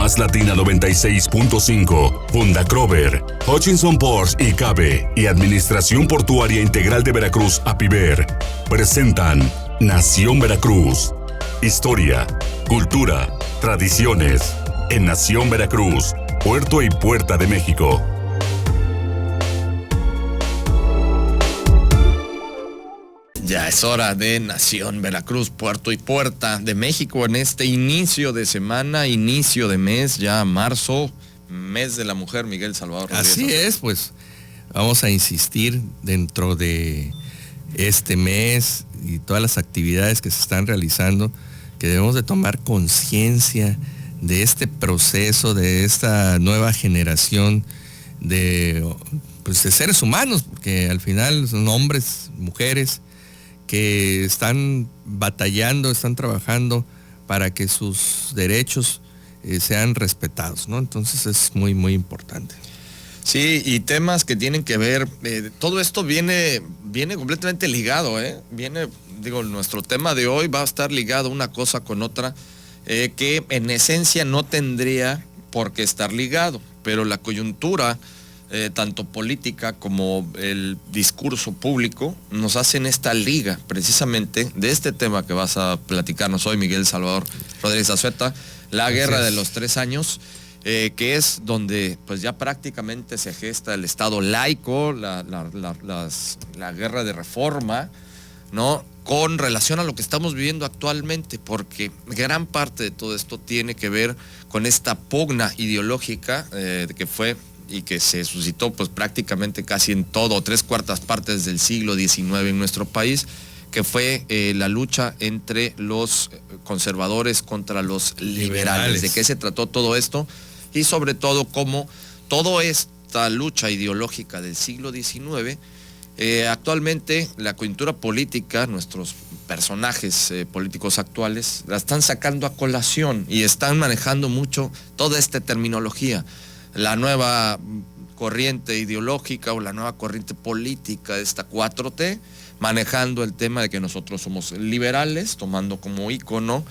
Más Latina 96.5, Funda Krover, Hutchinson Ports y Cabe y Administración Portuaria Integral de Veracruz, APIVER, presentan Nación Veracruz. Historia, cultura, tradiciones. En Nación Veracruz, Puerto y Puerta de México. Ya es hora de Nación Veracruz, Puerto y Puerta de México en este inicio de semana, inicio de mes, ya marzo, mes de la mujer, Miguel Salvador Rodríguez. Así es, pues vamos a insistir dentro de este mes y todas las actividades que se están realizando, que debemos de tomar conciencia de este proceso, de esta nueva generación de seres humanos, porque al final son hombres, mujeres, que están batallando, están trabajando para que sus derechos sean respetados, ¿no? Entonces es muy, muy importante. Sí, y temas que tienen que ver, todo esto viene completamente ligado, nuestro tema de hoy va a estar ligado una cosa con otra, que en esencia no tendría por qué estar ligado, pero la coyuntura, tanto política como el discurso público, nos hacen esta liga precisamente de este tema que vas a platicarnos hoy, Miguel Salvador Rodríguez Azueta, la guerra de los 3 años, que es donde pues ya prácticamente se gesta el Estado laico, la guerra de reforma, ¿no? Con relación a lo que estamos viviendo actualmente, porque gran parte de todo esto tiene que ver con esta pugna ideológica que fue y que se suscitó pues prácticamente casi en todo, 3/4 partes del siglo XIX en nuestro país, que fue la lucha entre los conservadores contra los liberales. ¿De qué se trató todo esto? Y sobre todo cómo toda esta lucha ideológica del siglo XIX, actualmente la coyuntura política, nuestros personajes políticos actuales, la están sacando a colación y están manejando mucho toda esta terminología. La nueva corriente ideológica o la nueva corriente política de esta 4T, manejando el tema de que nosotros somos liberales, tomando como ícono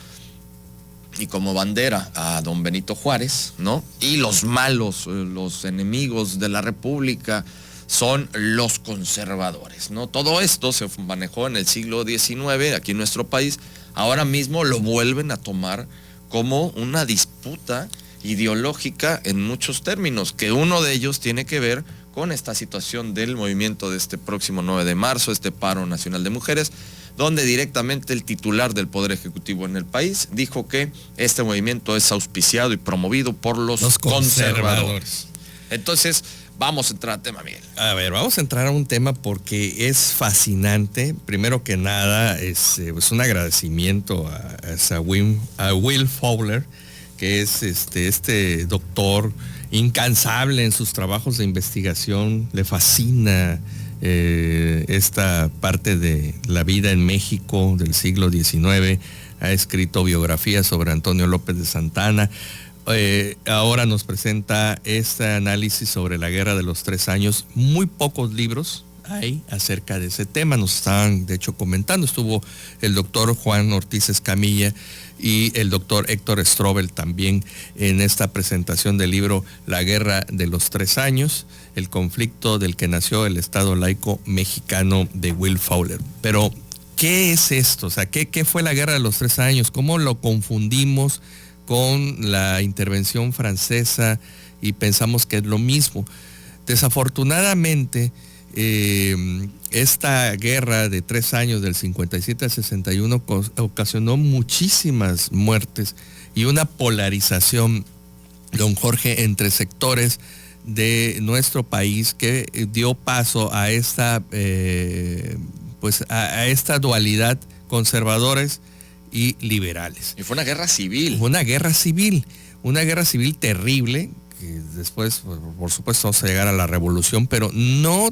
y como bandera a don Benito Juárez, ¿no? Y los malos, los enemigos de la República son los conservadores, ¿no? Todo esto se manejó en el siglo XIX aquí en nuestro país, ahora mismo lo vuelven a tomar como una disputa ideológica en muchos términos, que uno de ellos tiene que ver con esta situación del movimiento de este próximo 9 de marzo, este paro nacional de mujeres, donde directamente el titular del Poder Ejecutivo en el país dijo que este movimiento es auspiciado y promovido por los conservadores. Entonces, vamos a entrar al tema, Miguel. A ver, vamos a entrar a un tema porque es fascinante. Primero que nada, es un agradecimiento a Will Fowler, que es este doctor incansable en sus trabajos de investigación. Le fascina esta parte de la vida en México del siglo XIX. Ha escrito biografías sobre Antonio López de Santana. Ahora nos presenta este análisis sobre la guerra de los 3 años. Muy pocos libros hay acerca de ese tema. Nos estaban, de hecho, comentando. Estuvo el doctor Juan Ortiz Escamilla y el doctor Héctor Strobel también en esta presentación del libro La guerra de los 3 años, el conflicto del que nació el Estado laico mexicano, de Will Fowler. Pero, ¿qué es esto? O sea, ¿qué fue la guerra de los 3 años? ¿Cómo lo confundimos con la intervención francesa y pensamos que es lo mismo? Desafortunadamente, esta guerra de 3 años, del 57 al 61, ocasionó muchísimas muertes y una polarización, don Jorge, entre sectores de nuestro país, que dio paso a esta esta dualidad, conservadores y liberales. Y fue una guerra civil. Fue una guerra civil terrible, que después, por supuesto, vamos a llegar a la revolución, pero no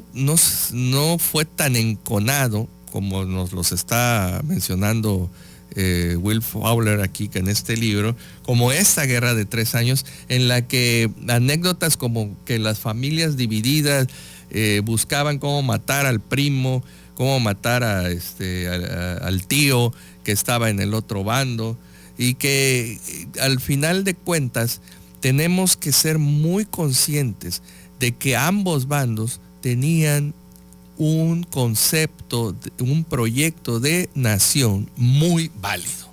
fue tan enconado como nos los está mencionando Will Fowler aquí, que en este libro, como esta guerra de 3 años, en la que anécdotas como que las familias divididas buscaban cómo matar al primo, cómo matar al tío que estaba en el otro bando, y que al final de cuentas tenemos que ser muy conscientes de que ambos bandos tenían un concepto, un proyecto de nación muy válido.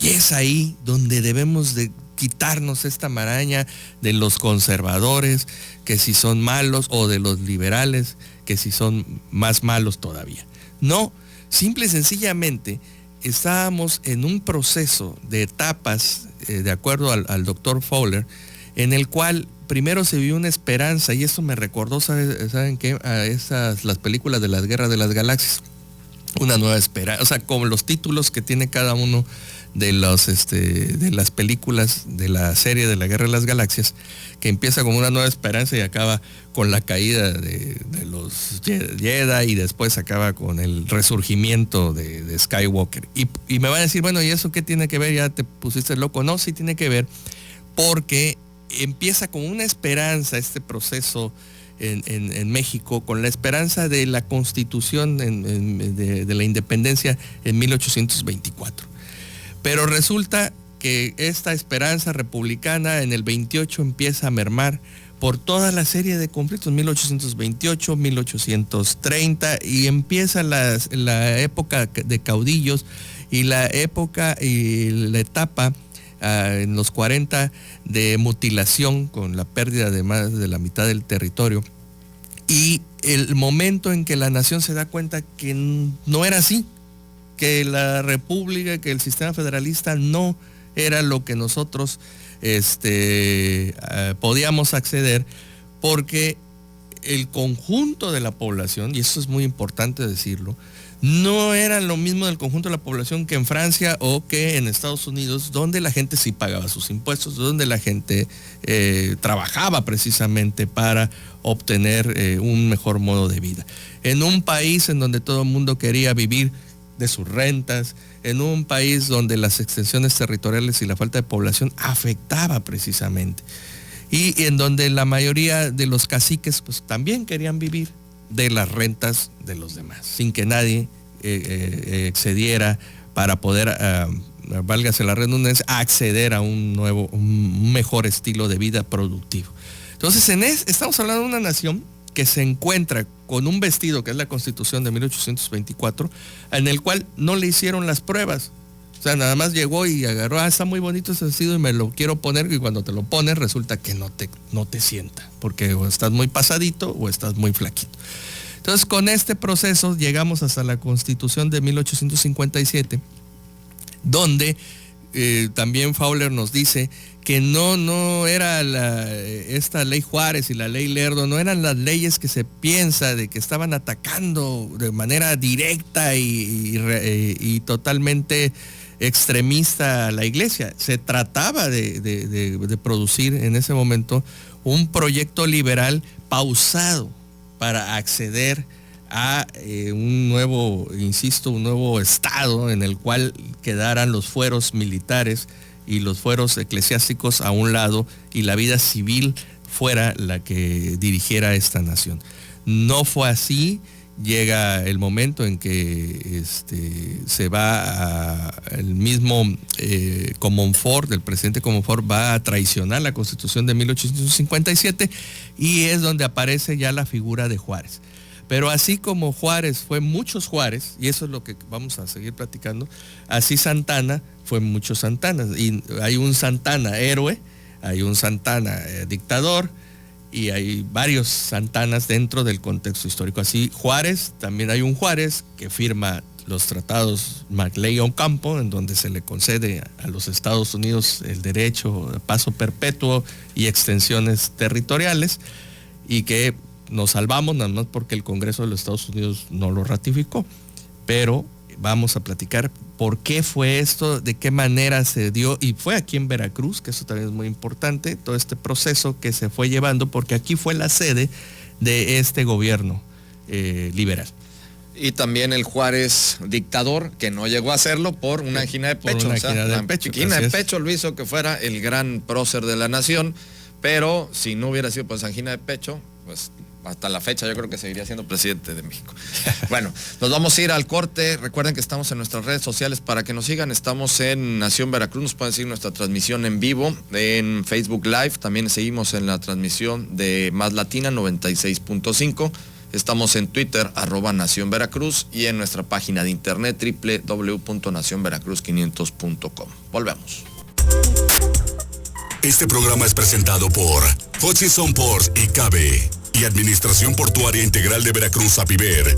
Y es ahí donde debemos de quitarnos esta maraña de los conservadores, que si son malos, o de los liberales, que si son más malos todavía. No, simple y sencillamente estábamos en un proceso de etapas, de acuerdo al doctor Fowler, en el cual primero se vio una esperanza, y eso me recordó, ¿saben qué? A las películas de las Guerras de las Galaxias. Una nueva esperanza, o sea, como los títulos que tiene cada uno de las películas de la serie de la Guerra de las Galaxias, que empieza con una nueva esperanza y acaba con la caída de los Jedi, y después acaba con el resurgimiento de Skywalker. Y me van a decir, bueno, ¿y eso qué tiene que ver? Ya te pusiste loco. No, sí tiene que ver, porque empieza con una esperanza este proceso en México, con la esperanza de la Constitución de la independencia en 1824. Pero resulta que esta esperanza republicana en el 28 empieza a mermar por toda la serie de conflictos, 1828, 1830, y empieza la época de caudillos, y la época y la etapa en los 40 de mutilación, con la pérdida de más de la mitad del territorio, y el momento en que la nación se da cuenta que no era así, que la república, que el sistema federalista no era lo que nosotros podíamos acceder, porque el conjunto de la población, y eso es muy importante decirlo, no era lo mismo del conjunto de la población que en Francia o que en Estados Unidos, donde la gente sí pagaba sus impuestos, donde la gente trabajaba precisamente para obtener un mejor modo de vida. En un país en donde todo el mundo quería vivir de sus rentas, en un país donde las extensiones territoriales y la falta de población afectaba precisamente, y en donde la mayoría de los caciques pues también querían vivir de las rentas de los demás, sin que nadie excediera para poder, válgase la redundancia, acceder a un mejor estilo de vida productivo. Entonces, estamos hablando de una nación que se encuentra con un vestido, que es la Constitución de 1824, en el cual no le hicieron las pruebas. O sea, nada más llegó y agarró, está muy bonito ese vestido y me lo quiero poner, y cuando te lo pones resulta que no te sienta, porque o estás muy pasadito o estás muy flaquito. Entonces, con este proceso llegamos hasta la Constitución de 1857, donde también Fowler nos dice que no era esta ley Juárez y la ley Lerdo, no eran las leyes que se piensa de que estaban atacando de manera directa y totalmente extremista a la iglesia. Se trataba de producir en ese momento un proyecto liberal pausado para acceder a un nuevo estado en el cual quedaran los fueros militares y los fueros eclesiásticos a un lado, y la vida civil fuera la que dirigiera esta nación. No fue así. Llega el momento en que se va el mismo Comonfort, el presidente Comonfort, va a traicionar la Constitución de 1857, y es donde aparece ya la figura de Juárez. Pero así como Juárez fue muchos Juárez, y eso es lo que vamos a seguir platicando, así Santana fue muchos Santanas. Y hay un Santana héroe, hay un Santana dictador, y hay varios Santanas dentro del contexto histórico. Así Juárez, también hay un Juárez que firma los tratados Maclay-Ocampo, en donde se le concede a los Estados Unidos el derecho a paso perpetuo y extensiones territoriales, y que nos salvamos nada más porque el Congreso de los Estados Unidos no lo ratificó. Pero vamos a platicar por qué fue esto, de qué manera se dio, y fue aquí en Veracruz, que eso también es muy importante, todo este proceso que se fue llevando, porque aquí fue la sede de este gobierno liberal. Y también el Juárez dictador, que no llegó a hacerlo por una angina de pecho. Angina de pecho lo hizo que fuera el gran prócer de la nación, pero si no hubiera sido pues angina de pecho, pues hasta la fecha yo creo que seguiría siendo presidente de México. Bueno, nos vamos a ir al corte. Recuerden que estamos en nuestras redes sociales para que nos sigan. Estamos en Nación Veracruz, nos pueden seguir nuestra transmisión en vivo en Facebook Live. También seguimos en la transmisión de Más Latina 96.5. Estamos en Twitter, @Nación Veracruz, y en nuestra página de internet www.nacionveracruz500.com. Volvemos. Este programa es presentado por Hutchison Ports y Cabe y Administración Portuaria Integral de Veracruz, APIVER.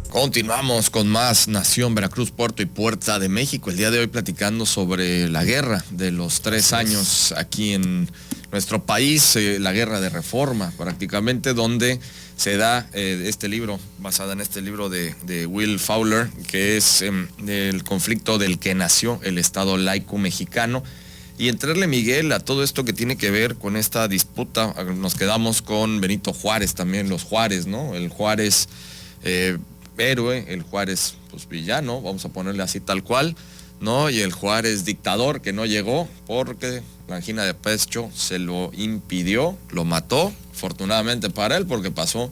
Continuamos con más Nación Veracruz, Puerto y Puerta de México. El día de hoy platicando sobre la guerra de los 3 años aquí en nuestro país, la guerra de reforma prácticamente, donde se da este libro, basada en este libro de Will Fowler, que es el conflicto del que nació el Estado laico mexicano. Y entrarle, Miguel, a todo esto que tiene que ver con esta disputa, nos quedamos con Benito Juárez también, los Juárez, ¿no? El Juárez héroe, el Juárez pues villano, vamos a ponerle así tal cual, ¿no? Y el Juárez dictador, que no llegó porque la angina de pecho se lo impidió, lo mató, afortunadamente para él, porque pasó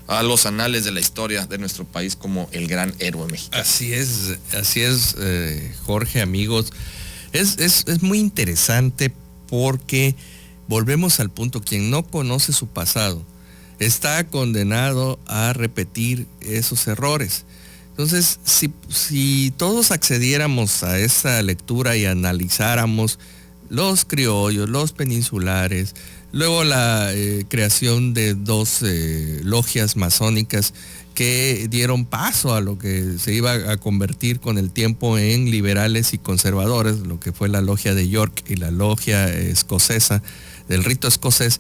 a los anales de la historia de nuestro país como el gran héroe mexicano. Así es, Jorge, amigos. Es muy interesante porque volvemos al punto, quien no conoce su pasado está condenado a repetir esos errores. Entonces, si todos accediéramos a esa lectura y analizáramos los criollos, los peninsulares, luego la creación de 2 logias masónicas que dieron paso a lo que se iba a convertir con el tiempo en liberales y conservadores, lo que fue la logia de York y la logia escocesa, del rito escocés,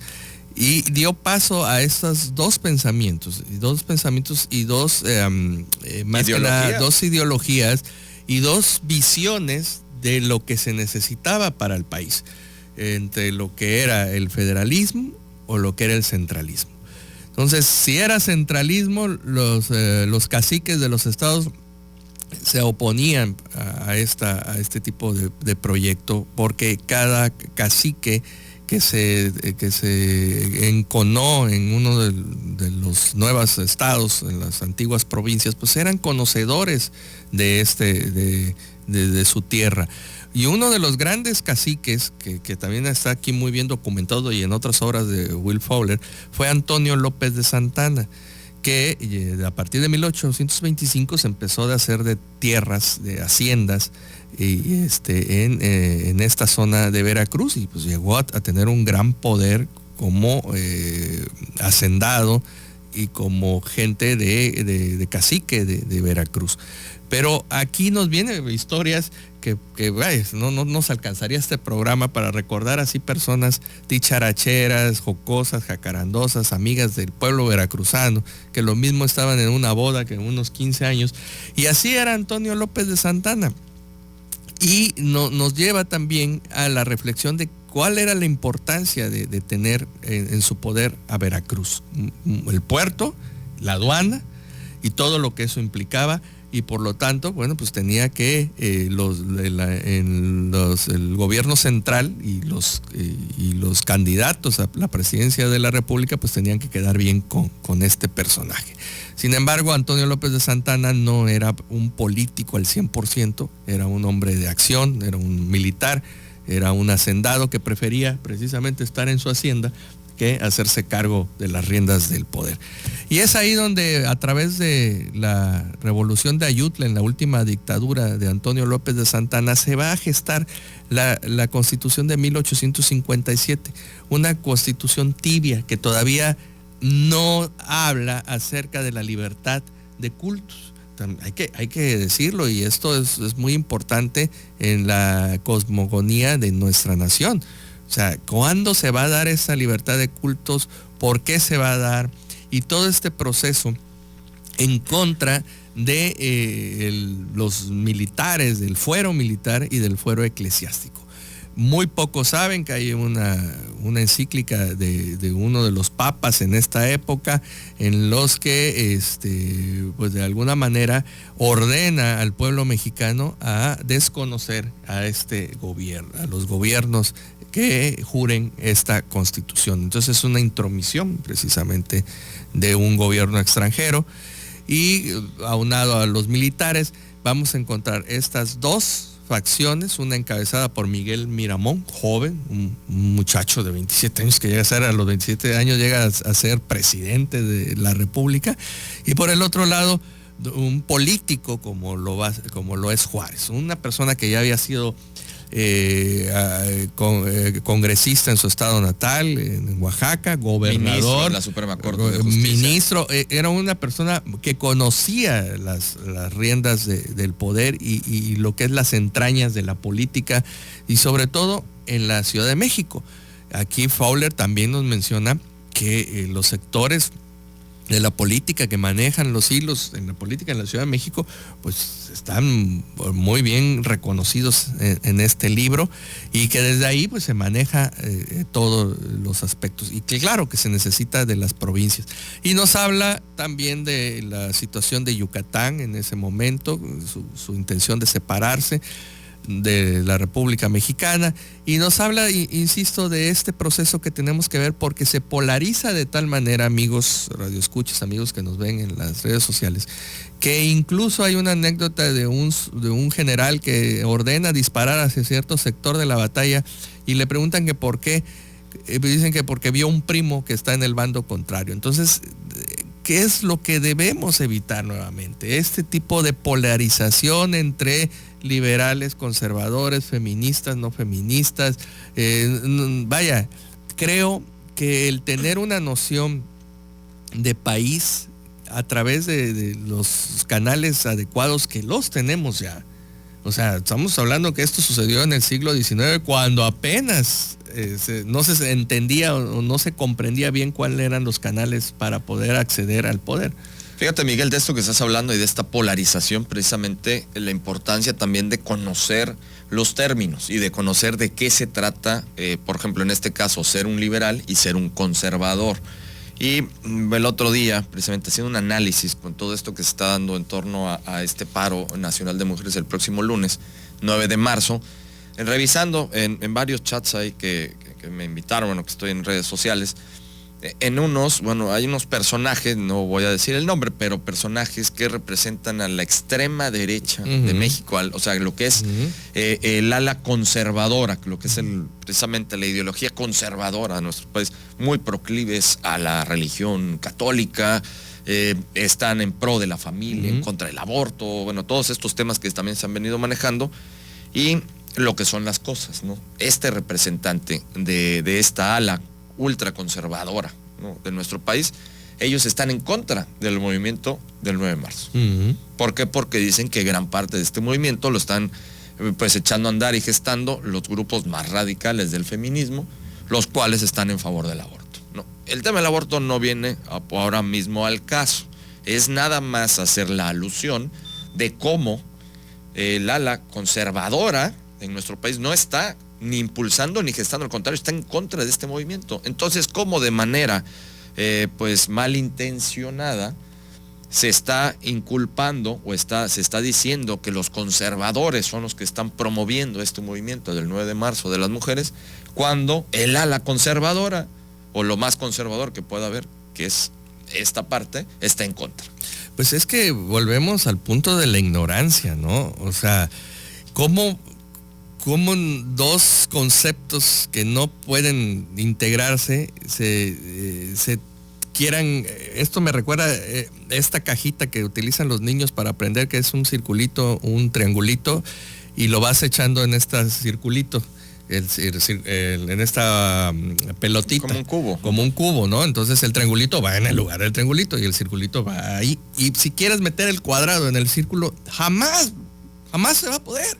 y dio paso a estos 2 pensamientos y 2 ideologías y 2 visiones de lo que se necesitaba para el país, entre lo que era el federalismo o lo que era el centralismo. Entonces, si era centralismo, los caciques de los estados se oponían a este tipo de proyecto, porque cada cacique que se enconó en uno de los nuevos estados, en las antiguas provincias, pues eran conocedores de su tierra. Y uno de los grandes caciques, que también está aquí muy bien documentado y en otras obras de Will Fowler, fue Antonio López de Santana, que a partir de 1825 se empezó a hacer de tierras, de haciendas, en esta zona de Veracruz, y pues llegó a tener un gran poder como hacendado y como gente de cacique de Veracruz. Pero aquí nos vienen historias que no nos alcanzaría este programa para recordar así personas dicharacheras, jocosas, jacarandosas, amigas del pueblo veracruzano, que lo mismo estaban en una boda que en unos 15 años. Y así era Antonio López de Santana. Y nos lleva también a la reflexión de cuál era la importancia de tener en su poder a Veracruz, el puerto, la aduana y todo lo que eso implicaba. Y por lo tanto, bueno, pues tenía que el gobierno central y los candidatos a la presidencia de la República pues tenían que quedar bien con este personaje. Sin embargo, Antonio López de Santana no era un político al 100%, era un hombre de acción, era un militar, era un hacendado que prefería precisamente estar en su hacienda que hacerse cargo de las riendas del poder. Y es ahí donde, a través de la revolución de Ayutla, en la última dictadura de Antonio López de Santana, se va a gestar la Constitución de 1857, una constitución tibia que todavía no habla acerca de la libertad de cultos. Hay que decirlo, y esto es muy importante en la cosmogonía de nuestra nación. O sea, ¿cuándo se va a dar esa libertad de cultos? ¿Por qué se va a dar? Y todo este proceso en contra de los militares, del fuero militar y del fuero eclesiástico. Muy pocos saben que hay una encíclica de uno de los papas en esta época, en los que pues de alguna manera ordena al pueblo mexicano a desconocer a este gobierno, a los gobiernos que juren esta constitución. Entonces es una intromisión precisamente de un gobierno extranjero, y aunado a los militares vamos a encontrar estas dos facciones, una encabezada por Miguel Miramón, joven, un muchacho de 27 años que llega a ser, a los 27 años llega a ser presidente de la República, y por el otro lado un político como lo es Juárez, una persona que ya había sido congresista en su estado natal, en Oaxaca, gobernador, ministro de la Suprema Corte de Justicia. Ministro, era una persona que conocía las riendas del poder y lo que es las entrañas de la política, y sobre todo en la Ciudad de México. Aquí Fowler también nos menciona que los sectores de la política que manejan los hilos en la política en la Ciudad de México, pues están muy bien reconocidos en este libro, y que desde ahí pues se maneja todos los aspectos, y que claro que se necesita de las provincias. Y nos habla también de la situación de Yucatán en ese momento, su intención de separarse de la República Mexicana, y nos habla, insisto, de este proceso que tenemos que ver, porque se polariza de tal manera, amigos radioescuchas, amigos que nos ven en las redes sociales, que incluso hay una anécdota de un general que ordena disparar hacia cierto sector de la batalla, y le preguntan que por qué, dicen que porque vio un primo que está en el bando contrario. Entonces, ¿qué es lo que debemos evitar nuevamente? Este tipo de polarización entre liberales, conservadores, feministas, no feministas. Vaya, creo que el tener una noción de país a través de los canales adecuados, que los tenemos ya. O sea, estamos hablando que esto sucedió en el siglo XIX, cuando apenas no se entendía o no se comprendía bien cuáles eran los canales para poder acceder al poder. Fíjate, Miguel, de esto que estás hablando y de esta polarización, precisamente la importancia también de conocer los términos y de conocer de qué se trata, por ejemplo, en este caso, ser un liberal y ser un conservador. Y el otro día, precisamente haciendo un análisis con todo esto que se está dando en torno a este paro nacional de mujeres el próximo lunes, 9 de marzo, revisando en varios chats ahí que me invitaron, bueno, que estoy en redes sociales, en unos, bueno, hay unos personajes, no voy a decir el nombre, pero personajes que representan a la extrema derecha de México, o sea, lo que es el ala conservadora, lo que es precisamente la ideología conservadora de nuestro país, muy proclives a la religión católica, están en pro de la familia, en contra del aborto, bueno, todos estos temas que también se han venido manejando, y lo que son las cosas, ¿no? Este representante de esta ala ultraconservadora, ¿no?, de nuestro país, ellos están en contra del movimiento del 9 de marzo. ¿Por qué? Porque dicen que gran parte de este movimiento lo están pues echando a andar y gestando los grupos más radicales del feminismo, los cuales están en favor del aborto, ¿no? El tema del aborto no viene ahora mismo al caso, es nada más hacer la alusión de cómo el ala conservadora en nuestro país no está ni impulsando ni gestando, al contrario, está en contra de este movimiento. Entonces, como de manera pues malintencionada se está inculpando o se está diciendo que los conservadores son los que están promoviendo este movimiento del 9 de marzo de las mujeres, cuando el ala conservadora o lo más conservador que pueda haber, que es esta parte, está en contra. Pues es que volvemos al punto de la ignorancia, ¿no? O sea, ¿cómo dos conceptos que no pueden integrarse se quieran? Esto me recuerda esta cajita que utilizan los niños para aprender, que es un circulito, un triangulito, y lo vas echando en este circulito, en esta pelotita. Como un cubo, ¿no? Entonces el triangulito va en el lugar del triangulito y el circulito va ahí. Y si quieres meter el cuadrado en el círculo, jamás se va a poder,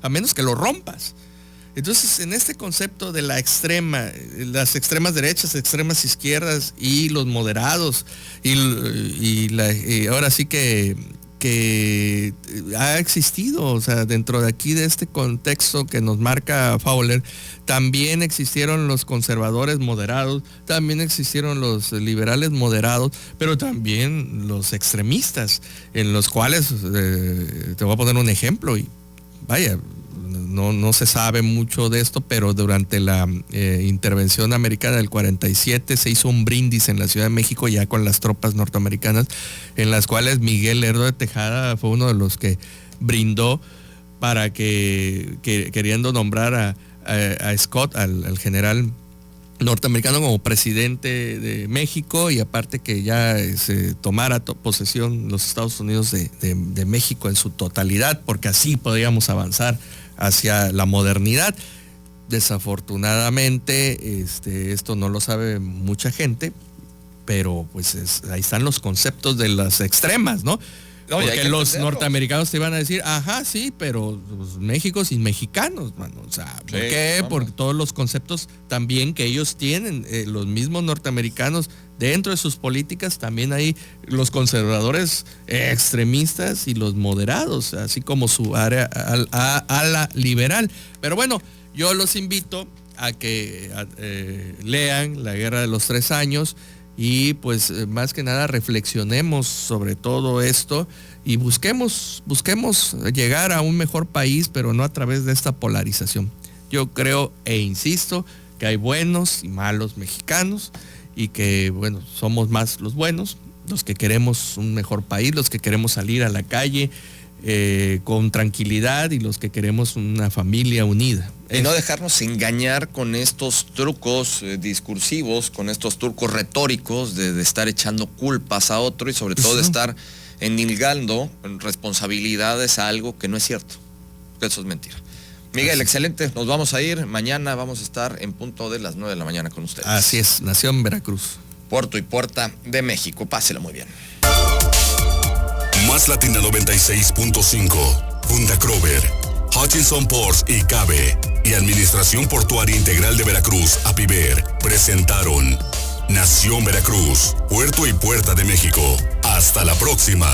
a menos que lo rompas. Entonces, en este concepto de la las extremas derechas, extremas izquierdas y los moderados, y ahora sí que que ha existido, o sea, dentro de aquí de este contexto que nos marca Fowler, también existieron los conservadores moderados, también existieron los liberales moderados, pero también los extremistas, en los cuales, te voy a poner un ejemplo, y vaya, no se sabe mucho de esto, pero durante la intervención americana del 47 se hizo un brindis en la Ciudad de México ya con las tropas norteamericanas, en las cuales Miguel Lerdo de Tejada fue uno de los que brindó para que queriendo nombrar a Scott, al general norteamericano, como presidente de México, y aparte que ya se tomara posesión los Estados Unidos de México en su totalidad, porque así podríamos avanzar hacia la modernidad. Desafortunadamente, esto no lo sabe mucha gente, pero pues ahí están los conceptos de las extremas, ¿no? Porque los norteamericanos te iban a decir, ajá, sí, pero pues, México sin mexicanos, mano. O sea, ¿por qué? Vamos. Porque todos los conceptos también que ellos tienen, los mismos norteamericanos, dentro de sus políticas, también hay los conservadores extremistas y los moderados, así como su área ala liberal. Pero bueno, yo los invito a que lean La Guerra de los 3 Años, y pues más que nada reflexionemos sobre todo esto y busquemos llegar a un mejor país, pero no a través de esta polarización. Yo creo e insisto que hay buenos y malos mexicanos, y que bueno, somos más los buenos, los que queremos un mejor país, los que queremos salir a la calle con tranquilidad, y los que queremos una familia unida. Y no dejarnos engañar con estos trucos discursivos, con estos trucos retóricos de estar echando culpas a otro, y sobre todo de estar endilgando responsabilidades a algo que no es cierto, que eso es mentira. Miguel, excelente, nos vamos a ir. Mañana vamos a estar en punto de las 9 de la mañana con ustedes. Así es, Nación Veracruz. Puerto y Puerta de México, pásela muy bien. Más Latina 96.5, Funda Krover, Hutchinson Ports y Cabe y Administración Portuaria Integral de Veracruz, APIVER, presentaron Nación Veracruz, Puerto y Puerta de México. Hasta la próxima.